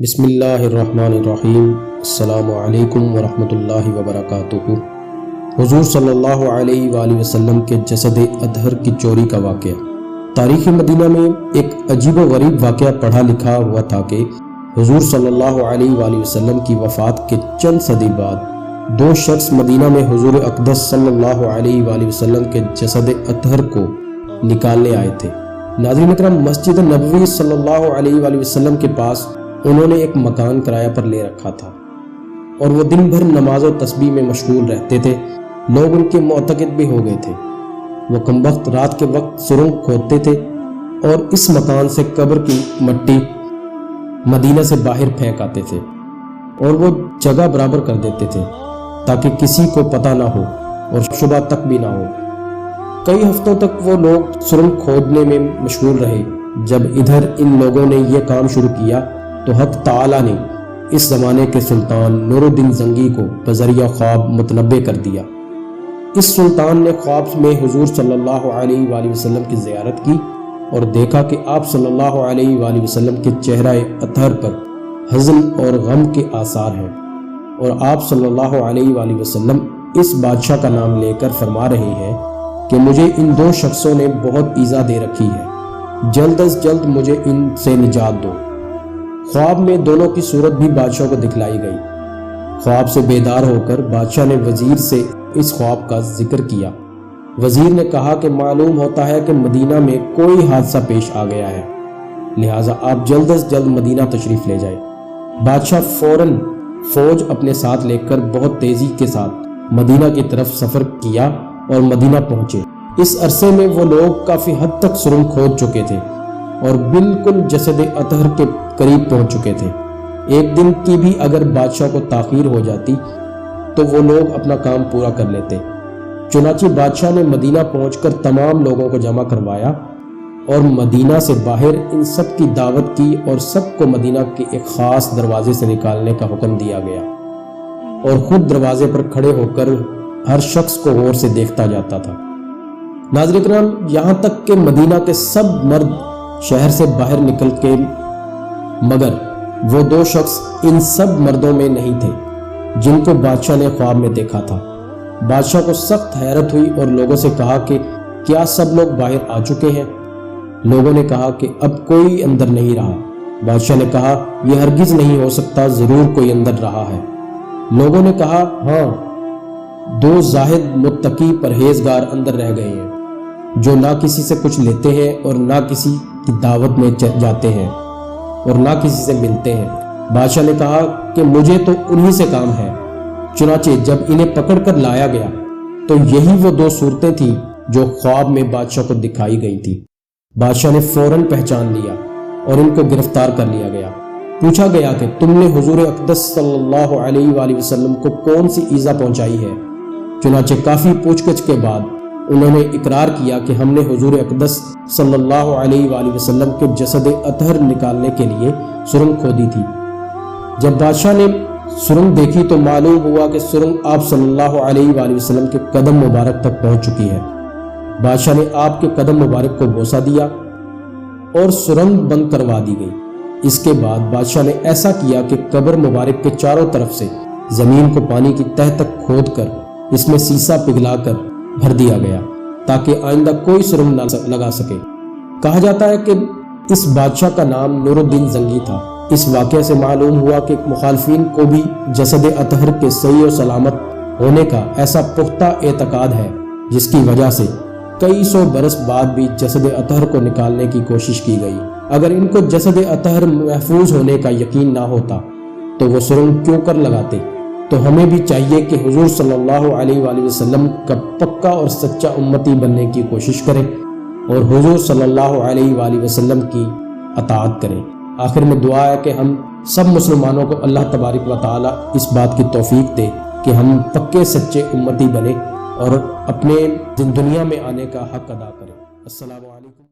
بسم اللہ الرحمن الرحیم۔ السلام علیکم ورحمۃ اللہ وبرکاتہ۔ حضور صلی اللہ علیہ وآلہ وسلم کے جسد اطہر کی چوری کا واقعہ۔ تاریخ مدینہ میں ایک عجیب و غریب واقعہ پڑھا لکھا ہوا تھا کہ حضور صلی اللہ علیہ وآلہ وسلم کی وفات کے چند صدی بعد دو شخص مدینہ میں حضور اقدس صلی اللہ علیہ وآلہ وسلم کے جسد اطہر کو نکالنے آئے تھے۔ ناظرین اکرام، مسجد نبوی صلی اللہ علیہ وآلہ وسلم کے پاس انہوں نے ایک مکان کرایہ پر لے رکھا تھا اور وہ دن بھر نماز و تسبیح میں مشغول رہتے تھے۔ لوگ ان کے معتقد بھی ہو گئے تھے۔ وہ کمبخت رات کے وقت سرنگ کھودتے تھے اور اس مکان سے قبر کی مٹی مدینہ سے باہر پھینک آتے تھے اور وہ جگہ برابر کر دیتے تھے تاکہ کسی کو پتہ نہ ہو اور شبہ تک بھی نہ ہو۔ کئی ہفتوں تک وہ لوگ سرنگ کھودنے میں مشغول رہے۔ جب ادھر ان لوگوں نے یہ کام شروع کیا تو حق تعالی نے اس زمانے کے سلطان نور الدین زنگی کو بذریعہ خواب متنبع کر دیا۔ اس سلطان نے خواب میں حضور صلی اللہ علیہ وآلہ وسلم کی زیارت کی اور دیکھا کہ آپ صلی اللہ علیہ وآلہ وسلم کے چہرہ اطہر پر حزن اور غم کے آثار ہیں اور آپ صلی اللہ علیہ وآلہ وسلم اس بادشاہ کا نام لے کر فرما رہے ہیں کہ مجھے ان دو شخصوں نے بہت ایذا دے رکھی ہے، جلد از جلد مجھے ان سے نجات دو۔ خواب میں دونوں کی صورت بھی بادشاہ کو دکھلائی گئی۔ خواب سے بیدار ہو کر بادشاہ نے وزیر سے اس خواب کا ذکر کیا۔ وزیر نے کہا کہ معلوم ہوتا ہے کہ مدینہ میں کوئی حادثہ پیش آ گیا ہے، لہٰذا آپ جلد از جلد مدینہ تشریف لے جائیں۔ بادشاہ فوراً فوج اپنے ساتھ لے کر بہت تیزی کے ساتھ مدینہ کی طرف سفر کیا اور مدینہ پہنچے۔ اس عرصے میں وہ لوگ کافی حد تک سرنگ کھود چکے تھے اور بالکل جسد اطہر کے قریب پہنچ چکے تھے۔ ایک دن کی بھی اگر بادشاہ کو تاخیر ہو جاتی تو وہ لوگ اپنا کام پورا کر لیتے۔ چنانچہ بادشاہ نے مدینہ پہنچ کر تمام لوگوں کو جمع کروایا اور مدینہ سے باہر ان سب کی دعوت کی اور سب کو مدینہ کے ایک خاص دروازے سے نکالنے کا حکم دیا گیا اور خود دروازے پر کھڑے ہو کر ہر شخص کو غور سے دیکھتا جاتا تھا۔ ناظرین کرام، یہاں تک کہ مدینہ کے سب مرد شہر سے باہر نکل کے، مگر وہ دو شخص ان سب مردوں میں نہیں تھے جن کو بادشاہ نے خواب میں دیکھا تھا۔ بادشاہ کو سخت حیرت ہوئی اور لوگوں سے کہا کہ کیا سب لوگ باہر آ چکے ہیں؟ لوگوں نے کہا کہ اب کوئی اندر نہیں رہا۔ بادشاہ نے کہا یہ ہرگز نہیں ہو سکتا، ضرور کوئی اندر رہا ہے۔ لوگوں نے کہا ہاں، دو زاہد متقی پرہیزگار اندر رہ گئے ہیں جو نہ کسی سے کچھ لیتے ہیں اور نہ کسی کی دعوت میں جاتے ہیں اور نہ کسی سے ملتے ہیں۔ بادشاہ نے کہا کہ مجھے تو انہی سے کام ہے۔ چنانچہ جب انہیں پکڑ کر لایا گیا تو یہی وہ دو صورتیں تھیں جو خواب میں بادشاہ کو دکھائی گئی تھی۔ بادشاہ نے فوراً پہچان لیا اور ان کو گرفتار کر لیا گیا۔ پوچھا گیا کہ تم نے حضور اقدس صلی اللہ علیہ وآلہ وسلم کو کون سی ایذا پہنچائی ہے؟ چنانچہ کافی پوچھ گچھ کے بعد انہوں نے اقرار کیا کہ ہم نے حضور اقدس صلی اللہ علیہ وآلہ وسلم کے جسد اطہر نکالنے کے لیے سرنگ کھودی تھی۔ جب بادشاہ نے سرنگ دیکھی تو معلوم ہوا کہ سرنگ آپ صلی اللہ علیہ وآلہ وسلم کے قدم مبارک تک پہنچ چکی ہے۔ بادشاہ نے آپ کے قدم مبارک کو بوسہ دیا اور سرنگ بند کروا دی گئی۔ اس کے بعد بادشاہ نے ایسا کیا کہ قبر مبارک کے چاروں طرف سے زمین کو پانی کی تہہ تک کھود کر اس میں سیسا پگھلا کر بھر دیا گیا تاکہ آئندہ کوئی سرنگ نہ لگا سکے۔ کہا جاتا ہے کہ اس بادشاہ کا نام نور الدین زنگی تھا۔ اس واقعے سے معلوم ہوا کہ مخالفین کو بھی جسد اطہر کے صحیح و سلامت ہونے کا ایسا پختہ اعتقاد ہے جس کی وجہ سے کئی سو برس بعد بھی جسد اطہر کو نکالنے کی کوشش کی گئی۔ اگر ان کو جسد اطہر محفوظ ہونے کا یقین نہ ہوتا تو وہ سرنگ کیوں کر لگاتے؟ تو ہمیں بھی چاہیے کہ حضور صلی اللہ علیہ وآلہ وسلم کا پکا اور سچا امتی بننے کی کوشش کریں اور حضور صلی اللہ علیہ وآلہ وسلم کی اطاعت کریں۔ آخر میں دعا ہے کہ ہم سب مسلمانوں کو اللہ تبارک و تعالی اس بات کی توفیق دے کہ ہم پکے سچے امتی بنیں اور اپنے دنیا میں آنے کا حق ادا کریں۔ السلام علیکم۔